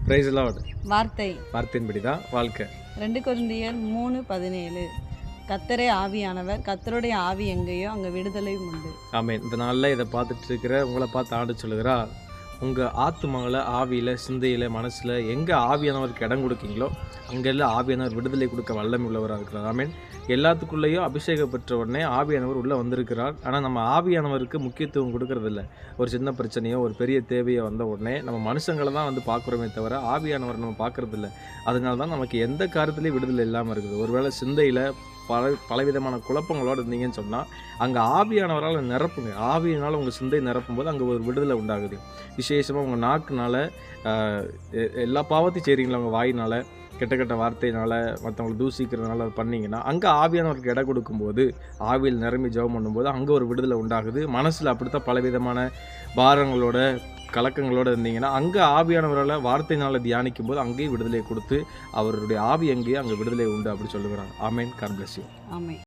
Price Lord. வார்த்தை வார்த்தையின்படி தான் வாழ்க்கை. 2 கொரிந்தியர் 3:17. கர்த்தரே ஆவியானவர், கர்த்தருடைய ஆவி எங்கேயோ அங்கே விடுதலையும் உண்டு. ஆமென். இந்த நாளில் இதை பார்த்துட்டு இருக்கிற உங்களை பார்த்து ஆண்டு சொல்லுகிறா, உங்கள் ஆத்துமாவில், ஆவியில், சிந்தையில், மனசில் எங்கே ஆவியானவருக்கு இடம் கொடுக்கீங்களோ அங்கெல்லாம் ஆவியானவர் விடுதலை கொடுக்க வல்லமை உள்ளவராக இருக்கிறார். ஆமென். எல்லாத்துக்குள்ளேயும் அபிஷேகம் பெற்ற உடனே ஆவியானவர் உள்ளே வந்திருக்கிறார். ஆனால் நம்ம ஆவியானவருக்கு முக்கியத்துவம் கொடுக்கறதில்ல. ஒரு சின்ன பிரச்சனையோ ஒரு பெரிய தேவையோ வந்த உடனே நம்ம மனுஷங்களை தான் வந்து பார்க்குறோமே தவிர ஆவியானவர் நம்ம பார்க்குறதில்ல. அதனால தான் நமக்கு எந்த காரியத்துலேயும் விடுதலை இல்லாமல் இருக்குது. ஒருவேளை சிந்தையில் பலவிதமான குழப்பங்களோடு இருந்தீங்கன்னு சொன்னால் அங்கே ஆவியானவரால் நிரப்புங்க. ஆவியினால் உங்கள் சிந்தை நிரப்பும் போது அங்கே ஒரு விடுதலை உண்டாகுது. விசேஷமாக உங்கள் நாக்குனால் எல்லா பாவத்தையும் செய்கிறீங்களா, உங்கள் வாயினால் கெட்ட கெட்ட வார்த்தையினால் மற்றவங்களை தூசிக்கிறதுனால அது பண்ணிங்கன்னா அங்கே ஆவியானவருக்கு இடம் கொடுக்கும்போது, ஆவியில் நிரம்பி ஜெபம் பண்ணும்போது அங்கே ஒரு விடுதலை உண்டாகுது. மனசில் அப்படித்தான் பலவிதமான பாரங்களோட கலக்கங்களோடு இருந்தீங்கன்னா அங்கே ஆவியானவரால் வார்த்தையினால் தியானிக்கும் போது அங்கேயும் விடுதலை கொடுத்து அவருடைய ஆவி எங்கேயும் அங்கே விடுதலை உண்டு அப்படி சொல்லுகிறாங்க. ஆமேன். God bless you. ஆமென்.